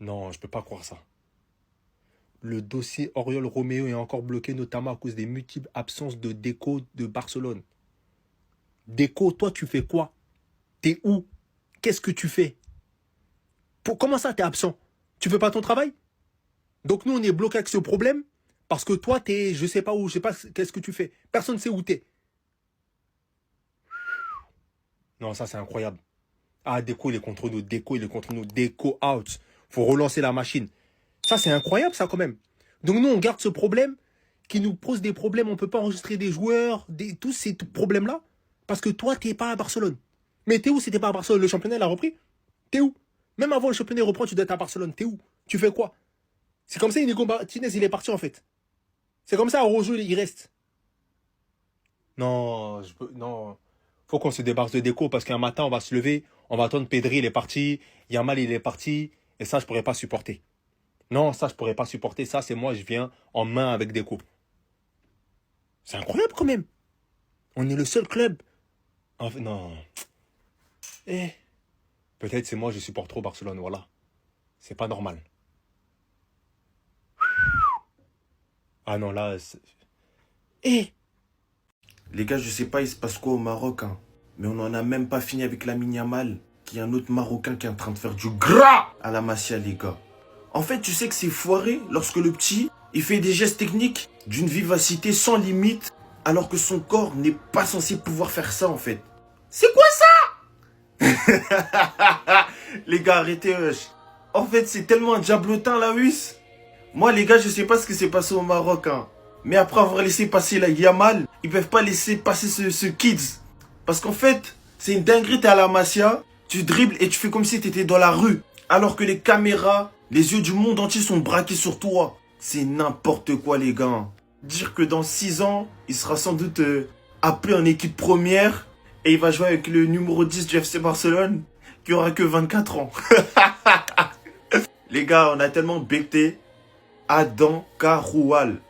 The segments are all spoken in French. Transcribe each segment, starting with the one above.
Non, je peux pas croire ça. Le dossier Oriol-Roméo est encore bloqué, notamment à cause des multiples absences de Deco de Barcelone. Deco, toi, tu fais quoi? T'es où? Qu'est-ce que tu fais? Comment ça, t'es absent? Tu fais pas ton travail? Donc nous, on est bloqué avec ce problème parce que toi, t'es, je sais pas où, je sais pas qu'est-ce que tu fais. Personne ne sait où t'es. Non, ça, c'est incroyable. Ah, Deco, il est contre nous. Deco, il est contre nous. Deco out. Faut relancer la machine. Ça, c'est incroyable, ça, quand même. Donc nous, on garde ce problème qui nous pose des problèmes. On ne peut pas enregistrer des joueurs, tous ces problèmes-là. Parce que toi, t'es pas à Barcelone. Mais t'es où si t'es pas à Barcelone? Le championnat, il a repris? T'es où? Même avant le championnat reprend, tu dois être à Barcelone. T'es où? Tu fais quoi? C'est comme ça, Inigo Martinez, il est parti, en fait. C'est comme ça, Rojo, il reste. Non, non. Faut qu'on se débarrasse de Deco parce qu'un matin, on va se lever, on va attendre Pedri, il est parti, Yamal, il est parti, et ça, je pourrais pas supporter. Non, ça, je pourrais pas supporter. Ça, c'est moi, je viens en main avec Deco. C'est incroyable quand même. On est le seul club. Non. Eh. Peut-être c'est moi, je supporte trop Barcelone, voilà. C'est pas normal. Ah non, là. Eh. Les gars, je sais pas, il se passe quoi au Maroc, hein. Mais on n'en a même pas fini avec Lamine Yamal, qui est un autre Marocain qui est en train de faire du gras à la Masia, les gars. En fait, tu sais que c'est foiré lorsque le petit, il fait des gestes techniques d'une vivacité sans limite, alors que son corps n'est pas censé pouvoir faire ça, en fait. C'est quoi ça? Les gars, arrêtez, wesh. En fait, c'est tellement un diablotin, la Russe. Moi, les gars, je sais pas ce qui s'est passé au Maroc, hein. Mais après avoir laissé passer la Yamal, ils peuvent pas laisser passer ce Kids. Parce qu'en fait, c'est une dinguerie, t'es à la Masia, tu dribbles et tu fais comme si t'étais dans la rue. Alors que les caméras, les yeux du monde entier sont braqués sur toi. C'est n'importe quoi, les gars. Dire que dans 6 ans, il sera sans doute appelé en équipe première et il va jouer avec le numéro 10 du FC Barcelone qui aura que 24 ans. Les gars, on a tellement becté Adam Caroual.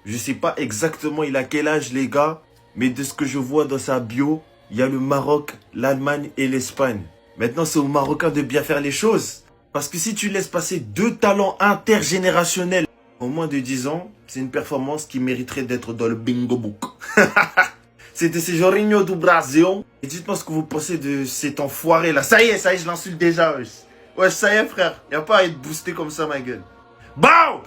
Je sais pas exactement il a quel âge, les gars, mais de ce que je vois dans sa bio, il y a le Maroc, l'Allemagne et l'Espagne. Maintenant, c'est aux Marocains de bien faire les choses. Parce que si tu laisses passer 2 talents intergénérationnels en moins de 10 ans, c'est une performance qui mériterait d'être dans le bingo book. C'était ce Jorginho do Brasil. Et dites-moi ce que vous pensez de cet enfoiré là. Ça y est, je l'insulte déjà. Ouais, ça y est, frère. Y a pas à être boosté comme ça, ma gueule. BAM!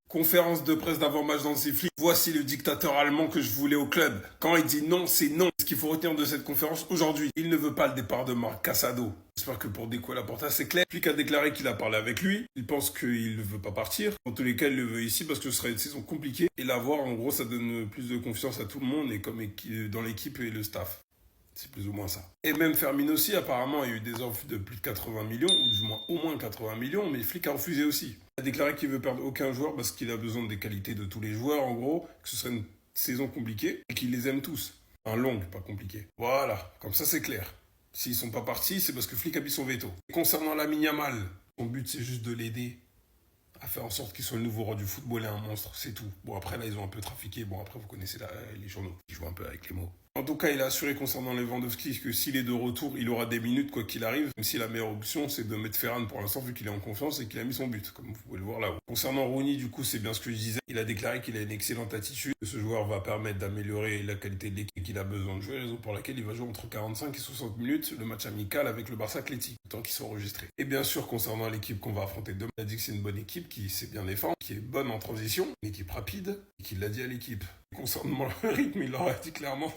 Conférence de presse d'avant-match dans le sifflet. Voici le dictateur allemand que je voulais au club. Quand il dit non, c'est non. Ce qu'il faut retenir de cette conférence aujourd'hui, il ne veut pas le départ de Marc Casado. J'espère que pour Deco Laporta, c'est clair. Flick a déclaré qu'il a parlé avec lui. Il pense qu'il ne veut pas partir. En tous les cas, il le veut ici parce que ce sera une saison compliquée. Et l'avoir, en gros, ça donne plus de confiance à tout le monde et comme dans l'équipe et le staff. C'est plus ou moins ça. Et même Fermin aussi, apparemment, il y a eu des offres de plus de 80 millions, ou du moins au moins 80 millions, mais Flick a refusé aussi. Il a déclaré qu'il veut perdre aucun joueur parce qu'il a besoin des qualités de tous les joueurs, en gros, que ce serait une saison compliquée et qu'il les aime tous. Un long, pas compliqué. Voilà, comme ça c'est clair. S'ils sont pas partis, c'est parce que Flick a mis son veto. Et concernant Lamine Yamal, son but c'est juste de l'aider à faire en sorte qu'il soit le nouveau roi du football et un monstre, c'est tout. Bon, après là, ils ont un peu trafiqué. Bon, après, vous connaissez les journaux. Ils jouent un peu avec les mots. En tout cas, il a assuré concernant Lewandowski que s'il est de retour, il aura des minutes quoi qu'il arrive. Même si la meilleure option, c'est de mettre Ferran pour l'instant, vu qu'il est en confiance et qu'il a mis son but, comme vous pouvez le voir là-haut. Concernant Rooney, du coup, c'est bien ce que je disais. Il a déclaré qu'il a une excellente attitude. Que ce joueur va permettre d'améliorer la qualité de l'équipe et qu'il a besoin de jouer, raison pour laquelle il va jouer entre 45 et 60 minutes le match amical avec le Barça Athletic, tant qu'ils sont enregistrés. Et bien sûr, concernant l'équipe qu'on va affronter demain, il a dit que c'est une bonne équipe qui sait bien défendre, qui est bonne en transition, une équipe rapide, et qu'il l'a dit à l'équipe. Concernant le rythme, il leur a dit clairement.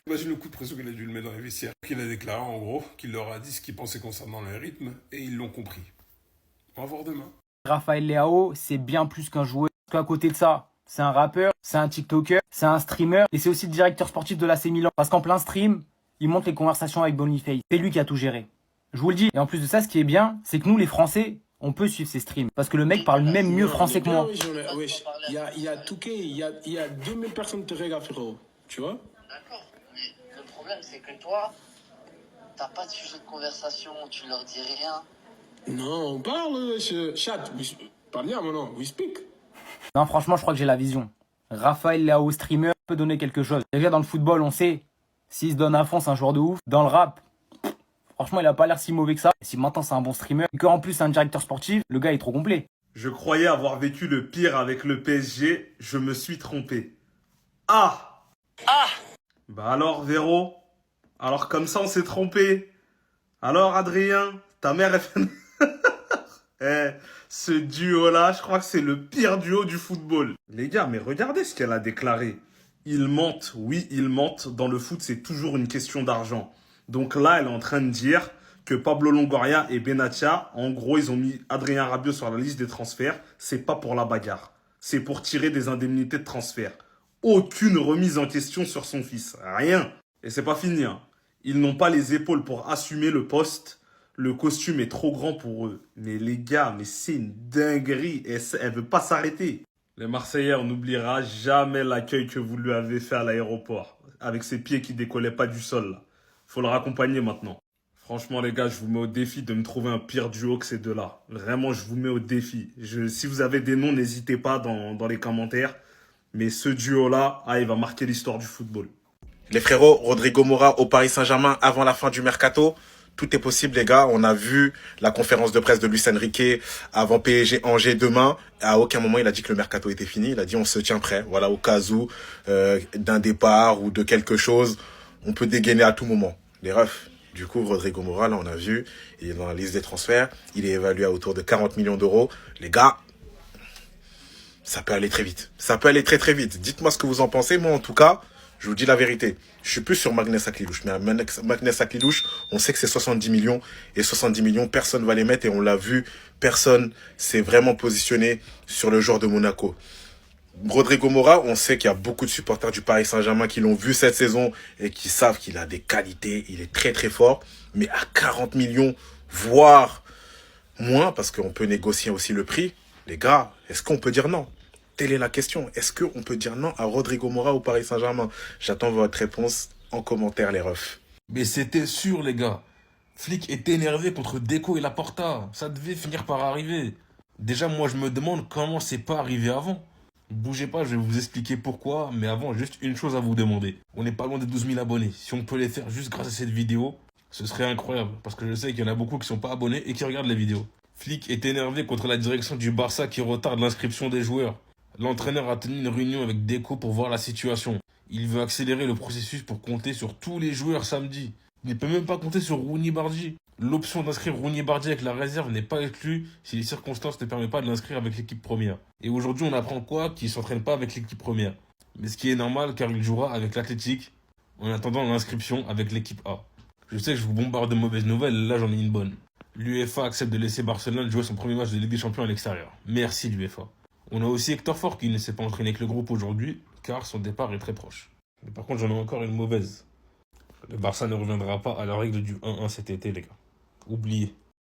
Imagine le coup de pression qu'il a dû le mettre dans les vestiaires. Il a déclaré en gros qu'il leur a dit ce qu'il pensait concernant le rythme et ils l'ont compris. On va voir demain. Raphaël Leao, c'est bien plus qu'un joueur. Parce qu'à côté de ça, c'est un rappeur, c'est un TikToker, c'est un streamer et c'est aussi le directeur sportif de l'AC Milan. Parce qu'en plein stream, il monte les conversations avec Boniface. C'est lui qui a tout géré. Je vous le dis. Et en plus de ça, ce qui est bien, c'est que nous, les Français, on peut suivre ses streams. Parce que le mec parle même mieux français que moi. Il y a Touquet, il y a 2000 personnes qui te regardent, frérot. Tu vois? D'accord, mais le problème c'est que toi, t'as pas de sujet de conversation, tu leur dis rien. Non, on parle, chat. Pas bien, mon nom, we speak. Non, franchement, je crois que j'ai la vision. Raphaël Leao, streamer, peut donner quelque chose. Déjà, dans le football, on sait, s'il se donne à fond, c'est un joueur de ouf. Dans le rap, Franchement, il a pas l'air si mauvais que ça. Et si maintenant c'est un bon streamer, et qu'en plus c'est un directeur sportif, le gars est trop complet. Je croyais avoir vécu le pire avec le PSG, je me suis trompé. Ah! Bah alors, Véro? Alors comme ça, on s'est trompé. Alors, Adrien, ta mère est fait... Eh, ce duo-là, je crois que c'est le pire duo du football. Les gars, mais regardez ce qu'elle a déclaré. Ils mentent, oui, ils mentent. Dans le foot, c'est toujours une question d'argent. Donc là, elle est en train de dire que Pablo Longoria et Benatia, en gros, ils ont mis Adrien Rabiot sur la liste des transferts. C'est pas pour la bagarre. C'est pour tirer des indemnités de transfert. Aucune remise en question sur son fils. Rien. Et c'est pas fini, hein. Ils n'ont pas les épaules pour assumer le poste. Le costume est trop grand pour eux. Mais les gars, mais c'est une dinguerie. Elle veut pas s'arrêter. Les Marseillais, on n'oubliera jamais l'accueil que vous lui avez fait à l'aéroport. Avec ses pieds qui décollaient pas du sol, là. Faut le raccompagner maintenant. Franchement, les gars, je vous mets au défi de me trouver un pire duo que ces deux-là. Vraiment, je vous mets au défi. Si vous avez des noms, n'hésitez pas dans les commentaires. Mais ce duo-là, il va marquer l'histoire du football. Les frérots, Rodrigo Mora au Paris Saint-Germain avant la fin du mercato. Tout est possible, les gars. On a vu la conférence de presse de Luis Enrique avant PSG Angers demain. À aucun moment, il a dit que le mercato était fini. Il a dit on se tient prêt. Voilà, au cas où d'un départ ou de quelque chose, on peut dégainer à tout moment. Les refs. Du coup, Rodrigo Mora, là, on a vu, il est dans la liste des transferts. Il est évalué à autour de 40 millions d'euros. Les gars, ça peut aller très vite. Ça peut aller très très vite. Dites-moi ce que vous en pensez. Moi, en tout cas, je vous dis la vérité. Je suis plus sur Magnès Aklilouche. Mais Magnès Aklilouche, on sait que c'est 70 millions. Et 70 millions, personne ne va les mettre. Et on l'a vu, personne s'est vraiment positionné sur le joueur de Monaco. Rodrigo Mora, on sait qu'il y a beaucoup de supporters du Paris Saint-Germain qui l'ont vu cette saison et qui savent qu'il a des qualités. Il est très très fort. Mais à 40 millions, voire moins, parce qu'on peut négocier aussi le prix. Les gars, est-ce qu'on peut dire non? Telle est la question. Est-ce qu'on peut dire non à Rodrigo Mora au Paris Saint-Germain? J'attends votre réponse en commentaire, les refs. Mais c'était sûr, les gars. Flick est énervé contre Deco et Laporta. Ça devait finir par arriver. Déjà, moi, je me demande comment c'est pas arrivé avant. Bougez pas, je vais vous expliquer pourquoi. Mais avant, juste une chose à vous demander. On n'est pas loin des 12 000 abonnés. Si on peut les faire juste grâce à cette vidéo, ce serait incroyable. Parce que je sais qu'il y en a beaucoup qui sont pas abonnés et qui regardent les vidéos. Flick est énervé contre la direction du Barça qui retarde l'inscription des joueurs. L'entraîneur a tenu une réunion avec Deco pour voir la situation. Il veut accélérer le processus pour compter sur tous les joueurs samedi. Il ne peut même pas compter sur Rooney Bardi. L'option d'inscrire Rooney Bardi avec la réserve n'est pas exclue si les circonstances ne permettent pas de l'inscrire avec l'équipe première. Et aujourd'hui, on apprend quoi? Qu'il ne s'entraîne pas avec l'équipe première. Mais ce qui est normal car il jouera avec l'Athletic en attendant l'inscription avec l'équipe A. Je sais que je vous bombarde de mauvaises nouvelles, là j'en ai une bonne. L'UEFA accepte de laisser Barcelone jouer son premier match de Ligue des Champions à l'extérieur. Merci l'UEFA. On a aussi Hector Fort qui ne s'est pas entraîné avec le groupe aujourd'hui, car son départ est très proche. Mais par contre, j'en ai encore une mauvaise. Le Barça ne reviendra pas à la règle du 1-1 cet été, les gars. Oubliez.